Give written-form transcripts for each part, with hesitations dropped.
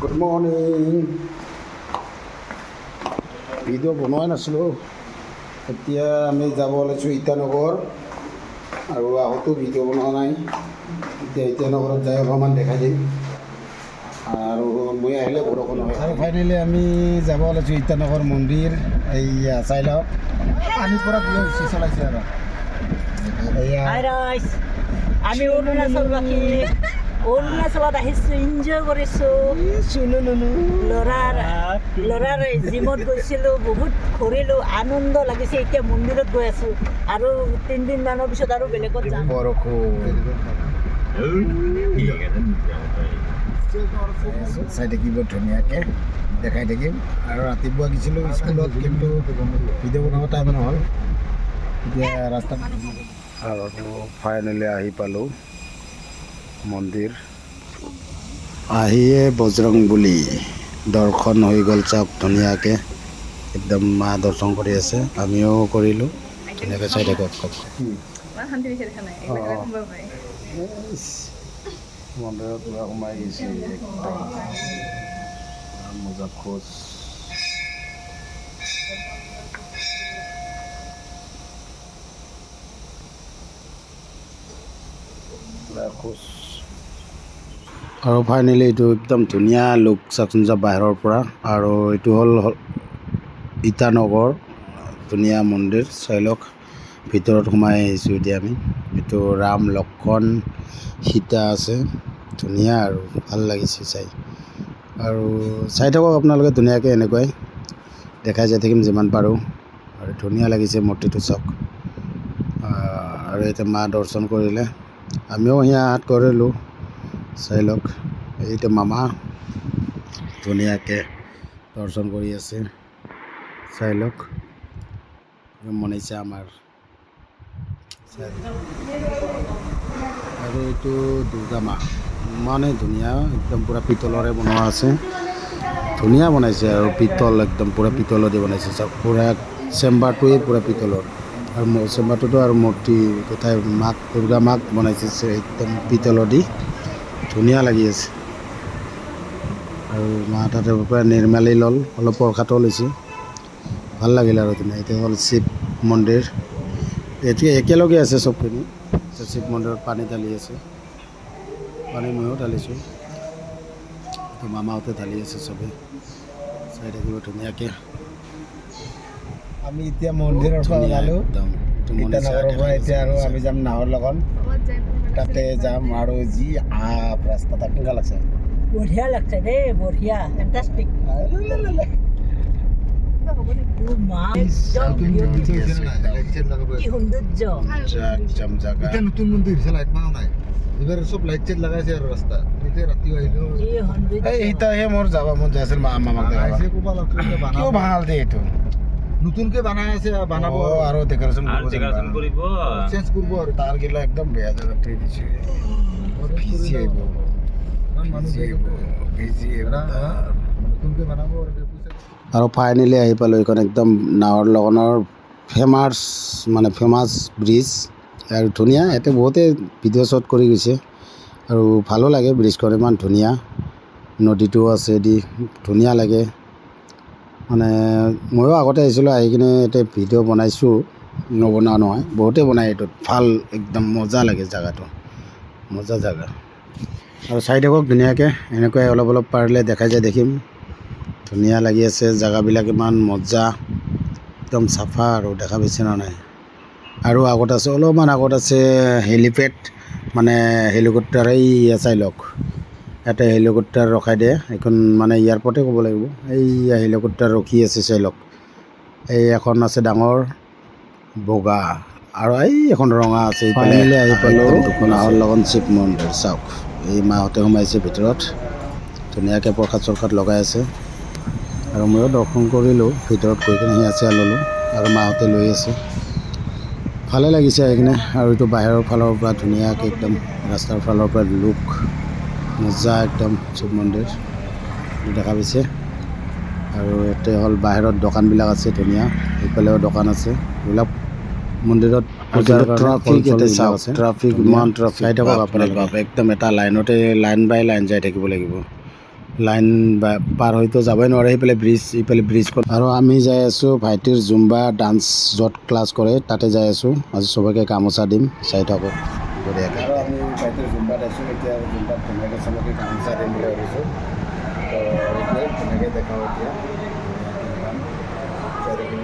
Good morning. Video' বনোৱাই নাছিলোঁ, এতিয়া আমি যাব ওলাইছোঁ ইটানগৰ আৰু আহোঁতো ভিডিঅ' বনোৱা নাই। এতিয়া ইটানগৰত যাই অলপমান দেখাই দিম আৰু মই আহিলে বৰষুণ হয়। আৰু ফাইনেলি আমি যাব ওলাইছোঁ ইটানগৰ মন্দিৰ। এইয়া চাই লওক, পানীৰ পৰা চলাইছে আৰু আমি অৰুণাচলত আহিছোঁ, এনজয় কৰিছোঁ। ল'ৰাৰ জিমত গৈছিলোঁ, বহুত ঘূৰিলোঁ, আনন্দ লাগিছে। এতিয়া মন্দিৰত গৈ আছোঁ আৰু 3 দিনমানৰ পিছত আৰু বেলেগত যাম। চাই থাকিব, ধুনীয়াকৈ দেখাই থাকিম। আৰু ৰাতিপুৱা গৈছিলোঁ স্কুলত, কিন্তু ভিডিঅ' বনাব টাইম নহ'ল। এতিয়া ৰাস্তাত আৰু ফাইনেলি আহি পালোঁ মন্দিৰ। আহিয়ে বজৰংবলী দৰ্শন হৈ গ'ল, চাওক ধুনীয়াকৈ একদম মা দৰ্শন কৰি আছে, আমিও কৰিলোঁ। ধুনীয়াকৈ চাই থাকক। মন্দিৰত পুৰা সোমাই গৈছে একদম মজা খোজ। আৰু ফাইনেলি এইটো একদম ধুনীয়া লুক চাওকচোন বাহিৰৰ পৰা। আৰু এইটো হ'ল ইটানগৰ, ধুনীয়া মন্দিৰ চাই লওক। ভিতৰত সোমাই আহিছোঁ এতিয়া আমি। এইটো ৰাম লক্ষ্মণ সীতা আছে, ধুনীয়া আৰু ভাল লাগিছে চাই। আৰু চাই থাকক আপোনালোকে ধুনীয়াকৈ, এনেকুৱাই দেখাই যাই থাকিম যিমান পাৰোঁ। আৰু ধুনীয়া লাগিছে মূৰ্তিটো চাওক। আৰু এতিয়া মা দৰ্শন কৰিলে, আমিও হাত কৰিলোঁ, চাই লওক। এইটো মামা ধুনীয়াকৈ দৰ্শন কৰি আছে, চাই লওক। মনাইছে আমাৰ। আৰু এইটো দুৰ্গা মা, ইমানেই ধুনীয়া, একদম পূৰা পিতলৰে বনোৱা আছে, ধুনীয়া বনাইছে। আৰু পিতল একদম পূৰা পিতলেদি বনাইছে চাওক, পূৰা চেম্বাৰটোৱে পূৰা পিতলৰ। আৰু চেম্বাৰটোতো আৰু মূৰ্তি কোথায় মাক দুৰ্গা মাক বনাইছে একদম পিতলৰ দি, ধুনীয়া লাগি আছে। আৰু মা তাতে পৰা নিৰ্মালি ল'ল, অলপ প্ৰসাদো লৈছে, ভাল লাগিল আৰু ধুনীয়া। এতিয়া হ'ল শিৱ মন্দিৰ, এতিয়া একেলগে আছে চবখিনি। শিৱ মন্দিৰত পানী ঢালি আছে, পানী ময়ো ঢালিছোঁ, এইটো মামাহঁতে ঢালি আছে, চবেই চাই থাকিব ধুনীয়াকৈ। আমি এতিয়া মন্দিৰৰ পৰা ওলালোঁ ইটানগৰৰ পৰা। এতিয়া আৰু আমি যাম নাহৰ লগন, তাতে যাম। আৰু যি ৰাস্তাটা কেনেকুৱা লাগছে? বঢ়িয়া লাগছে দেই, বঢ়িয়া, ফেণ্টাষ্টিক। নতুন মন্দিৰ হৈছে, লাইট মাৰা নাই এইবাৰ, চব লাইট চাইট লগাইছে আৰু ৰাস্তা। এতিয়া ৰাতি আহিলোঁ, এই মোৰ যাব মন যাই আছিল, মামাক কিয় ভাল দে, এইটো নতুনকৈ বনাই আছে, বনাব আৰু ডেকৰেশ্যন কৰিব, চেঞ্জ কৰিব। আৰু তাৰ গিলা একদম বেয়া জেগাত থৈ দিছে, আৰু ফাইনেলি আহি পালোঁ। এইখন একদম নাহৰ লগনৰ ফেমাছ ব্ৰিজ, আৰু ধুনীয়া। ইয়াতে বহুতে ভিডিঅ' শ্বুট কৰি গৈছে, আৰু ভালো লাগে ব্ৰিজখন, ইমান ধুনীয়া। নদীটোও আছে দি ধুনীয়া লাগে। মানে ময়ো আগতে আহিছিলোঁ, আহি কিনে ইয়াতে ভিডিঅ' বনাইছোঁ, নবনোৱা নহয়, বহুতে বনায় এইটোত, ভাল একদম মজা লাগে জেগাটো, মজা জেগা। আৰু চাই থাকক ধুনীয়াকৈ, এনেকুৱাই অলপ অলপ পাৰিলে দেখাই যাই দেখিম। ধুনীয়া লাগি আছে জেগাবিলাক, ইমান মজা, একদম চাফা। আৰু দেখা পাইছে নে নাই? আৰু আগত আছে, অলপমান আগত আছে হেলিপেড, মানে হেলিকপ্টাৰ। এই চাই লওক, ইয়াতে হেলিকপ্টাৰ ৰখাই দিয়ে, এইখন মানে এয়াৰপৰ্টে ক'ব লাগিব। এই হেলিকপ্টাৰ ৰখি আছে, চাই লওক। এই এখন আছে ডাঙৰ বগা, আৰু এই এখন ৰঙা আছে। ফাইনেলি আহি পালোঁ নাহৰ লগন শিৱ মন্দিৰ, চাওক। এই মাহঁতে সোমাইছে ভিতৰত, ধুনীয়াকৈ প্ৰসাদ চৰসাদ লগাই আছে। আৰু ময়ো দৰ্শন কৰিলোঁ, ভিতৰত গৈ কিনে সেয়া ল'লোঁ, আৰু মাহঁতে লৈ আছে, ভালে লাগিছে আহি কিনে। আৰু এইটো বাহিৰৰ ফালৰ পৰা ধুনীয়াকৈ একদম ৰাস্তাৰ ফালৰ পৰা লুক মজা, একদম শিৱ মন্দিৰ দেখা পাইছে। আৰু ইয়াতে হ'ল বাহিৰত দোকানবিলাক আছে, ধুনীয়া। এইফালেও দোকান আছে, এইবিলাক মন্দিৰত পূজাৰ ট্ৰাফিক। ইয়াতে চাওক, ট্ৰাফিক, ইমান ট্ৰাফিক চাই থাকক আপোনালোকে। একদম এটা লাইনতে, লাইন বাই লাইন যাই থাকিব লাগিব, লাইন পাৰ হয়তো যাবই নোৱাৰে সেইফালে ব্ৰিজ ইফালে ব্ৰিজ আৰু আমি যাই আছোঁ ভাইটিৰ জুম্বা ডান্স য'ত ক্লাছ কৰে তাতে যাই আছোঁ আজি চবকে গামোচা দিম চাই থাকক বঢ়িয়াকৈ আৰু আমি ভাইটিৰ জুম্বাত আছোঁ এতিয়া জুম্বাত ধুনীয়াকৈ চবকে গামোচা দিম বুলি ভাবিছোঁ তো এইটোৱে ধুনীয়াকৈ দেখাওঁ এতিয়া চাই থাকিব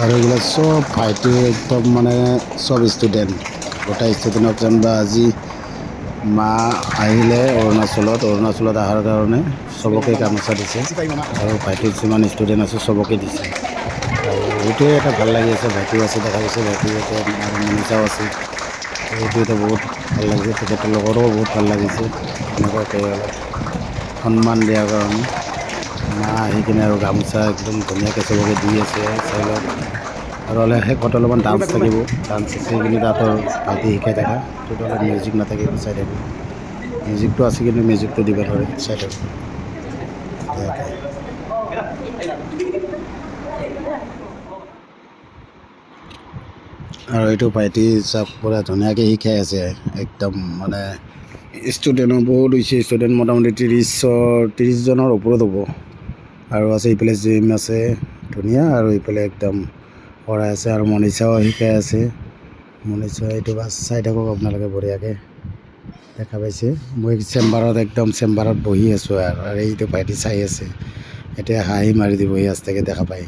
আৰু এইগুলো সব ভাইটি একদম মানে সব ষ্টুডেণ্ট গোটেই ষ্টুডেণ্টক যেনিবা আজি মা আহিলে অৰুণাচলত অহাৰ কাৰণে চবকে গামোচা দিছে আৰু ভাইটিৰ যিমান ষ্টুডেণ্ট আছে চবকে দিছে আৰু এইটোৱে এটা ভাল লাগি আছে ভাইটিও আছে দেখা গৈছে ভাইটি আৰু মনীষাও আছে এইটো এটা বহুত ভাল লাগিছে তেখেতৰ লগৰো বহুত ভাল লাগিছে এনেকুৱাকৈ অলপ সন্মান দিয়াৰ কাৰণে মা আহি কিনে আৰু গামোচা একদম ধুনীয়াকৈ চবকে দি আছে চাই লওক আৰু শেষত অলপমান ডান্স থাকিব ডান্স আছে কিন্তু তাতো ভাইটি শিকাই থকা সেইটো অলপ মিউজিক নাথাকিব চাই থাকিব মিউজিকটো আছে কিন্তু মিউজিকটো দিব নোৱাৰে চাই থাকিব আৰু এইটো ভাইটি চব পুৰা ধুনীয়াকৈ শিকাই আছে একদম মানে ষ্টুডেণ্টৰ বহুত হৈছে ষ্টুডেণ্ট মোটামুটি 30জনৰ ওপৰত হ'ব আৰু আছে এইফালে জিম আছে ধুনীয়া আৰু এইফালে একদম কৰাই আছে আৰু মনীষাও শিকাই আছে মনীষা এইটো বাছ চাই থাকক আপোনালোকে বঢ়িয়াকৈ দেখা পাইছে মই চেম্বাৰত বহি আছোঁ আৰু এইটো ভাইটি চাই আছে এতিয়া হাঁহি মাৰি দিব সি আস্তাকৈ দেখা পায়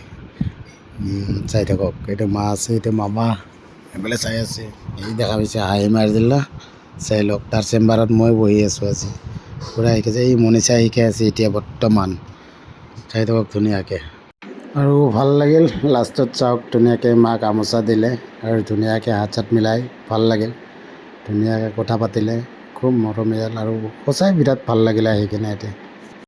চাই থাকক এইটো মা আছে এইটো মামা এইফালে চাই আছে এই দেখা পাইছে হাঁহি মাৰি দিলা চাই লওক তাৰ চেম্বাৰত মই বহি আছোঁ আজি পূৰা শিকাইছে এই মনীষা শিকাই আছে এতিয়া বৰ্তমান চাই থাকক ধুনীয়াকৈ আৰু ভাল লাগিল লাষ্টত চাওক ধুনীয়াকৈ মা গামোচা দিলে আৰু ধুনীয়াকৈ হাত চাত মিলাই ভাল লাগিল ধুনীয়াকৈ কথা পাতিলে খুব মৰমীয়াল আৰু সঁচাই বিৰাট ভাল লাগিলে আহি কিনে এতিয়া